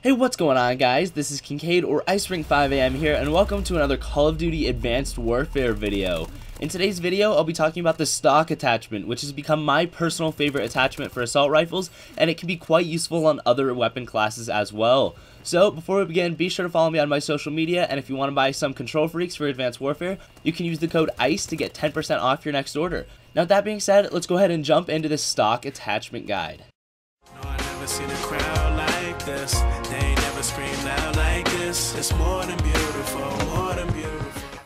Hey, what's going on, guys? This is Kincaid or IceRink5am here, and welcome to another Call of Duty Advanced Warfare video. In today's video, I'll be talking about the stock attachment, which has become my personal favorite attachment for assault rifles, and it can be quite useful on other weapon classes as well. So, before we begin, be sure to follow me on my social media, and if you want to buy some Control Freaks for Advanced Warfare, you can use the code ICE to get 10% off your next order. Now, with that being said, let's go ahead and jump into the stock attachment guide. No, I never seen a crowd like this. They ain't never screamed out like this. It's more than beautiful, more than beautiful.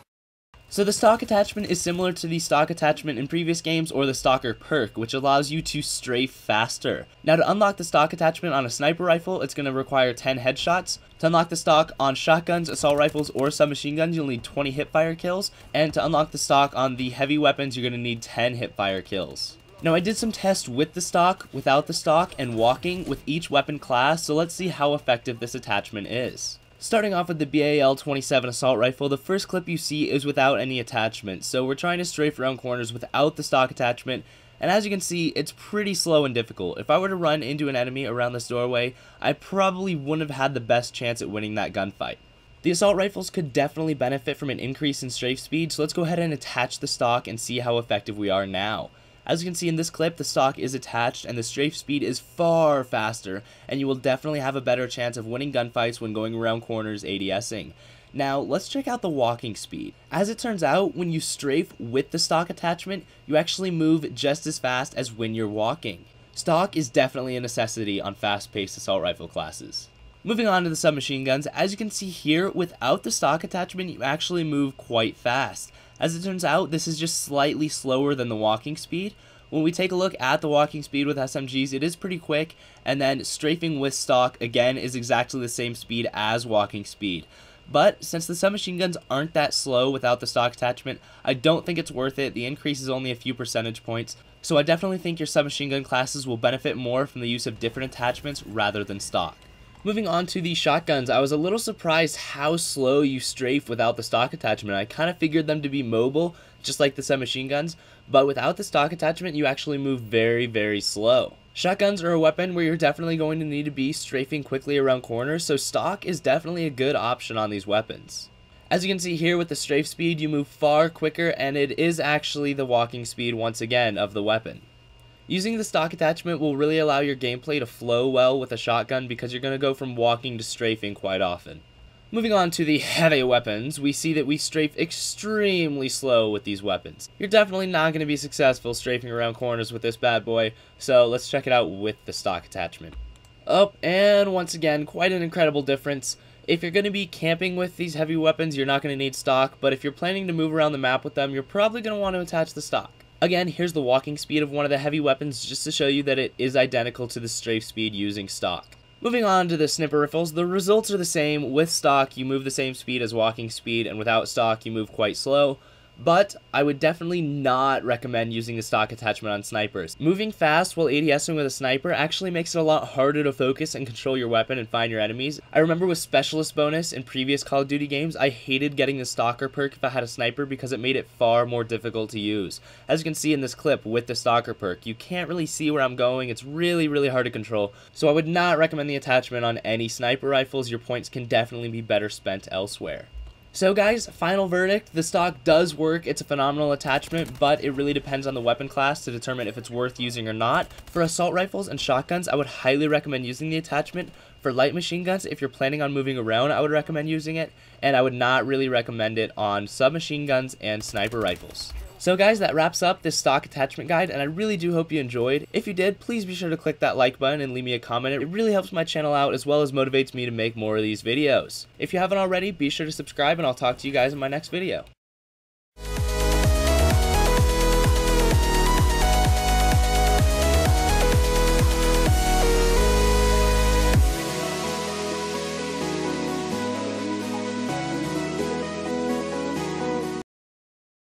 So the stock attachment is similar to the stock attachment in previous games or the stalker perk, which allows you to strafe faster. Now, to unlock the stock attachment on a sniper rifle, it's going to require 10 headshots. To unlock the stock on shotguns, assault rifles, or submachine guns, you'll need 20 hipfire kills. And to unlock the stock on the heavy weapons, you're going to need 10 hipfire kills. Now, I did some tests with the stock, without the stock, and walking with each weapon class, so let's see how effective this attachment is. Starting off with the BAL-27 Assault Rifle, the first clip you see is without any attachment, so we're trying to strafe around corners without the stock attachment, and as you can see, it's pretty slow and difficult. If I were to run into an enemy around this doorway, I probably wouldn't have had the best chance at winning that gunfight. The assault rifles could definitely benefit from an increase in strafe speed, so let's go ahead and attach the stock and see how effective we are now. As you can see in this clip, the stock is attached and the strafe speed is far faster, and you will definitely have a better chance of winning gunfights when going around corners ADSing. Now, let's check out the walking speed. As it turns out, when you strafe with the stock attachment, you actually move just as fast as when you're walking. Stock is definitely a necessity on fast-paced assault rifle classes. Moving on to the submachine guns, as you can see here, without the stock attachment, you actually move quite fast. As it turns out, this is just slightly slower than the walking speed. When we take a look at the walking speed with SMGs, it is pretty quick, and then strafing with stock, again, is exactly the same speed as walking speed. But since the submachine guns aren't that slow without the stock attachment, I don't think it's worth it. The increase is only a few percentage points, so I definitely think your submachine gun classes will benefit more from the use of different attachments rather than stock. Moving on to the shotguns, I was a little surprised how slow you strafe without the stock attachment. I kind of figured them to be mobile, just like the submachine guns, but without the stock attachment, you actually move very, very slow. Shotguns are a weapon where you're definitely going to need to be strafing quickly around corners, so stock is definitely a good option on these weapons. As you can see here with the strafe speed, you move far quicker, and it is actually the walking speed once again of the weapon. Using the stock attachment will really allow your gameplay to flow well with a shotgun because you're going to go from walking to strafing quite often. Moving on to the heavy weapons, we see that we strafe extremely slow with these weapons. You're definitely not going to be successful strafing around corners with this bad boy, so let's check it out with the stock attachment. Oh, and once again, quite an incredible difference. If you're going to be camping with these heavy weapons, you're not going to need stock, but if you're planning to move around the map with them, you're probably going to want to attach the stock. Again, here's the walking speed of one of the heavy weapons just to show you that it is identical to the strafe speed using stock. Moving on to the sniper rifles, the results are the same. With stock, you move the same speed as walking speed, and without stock, you move quite slow. But I would definitely not recommend using the stock attachment on snipers. Moving fast while ADSing with a sniper actually makes it a lot harder to focus and control your weapon and find your enemies. I remember with specialist bonus in previous Call of Duty games, I hated getting the stalker perk if I had a sniper because it made it far more difficult to use. As you can see in this clip with the stalker perk, you can't really see where I'm going. It's really, really hard to control. So I would not recommend the attachment on any sniper rifles. Your points can definitely be better spent elsewhere. So guys, final verdict, the stock does work. It's a phenomenal attachment, but it really depends on the weapon class to determine if it's worth using or not. For assault rifles and shotguns, I would highly recommend using the attachment. For light machine guns, if you're planning on moving around, I would recommend using it, and I would not really recommend it on submachine guns and sniper rifles. So guys, that wraps up this stock attachment guide, and I really do hope you enjoyed. If you did, please be sure to click that like button and leave me a comment. It really helps my channel out as well as motivates me to make more of these videos. If you haven't already, be sure to subscribe, and I'll talk to you guys in my next video.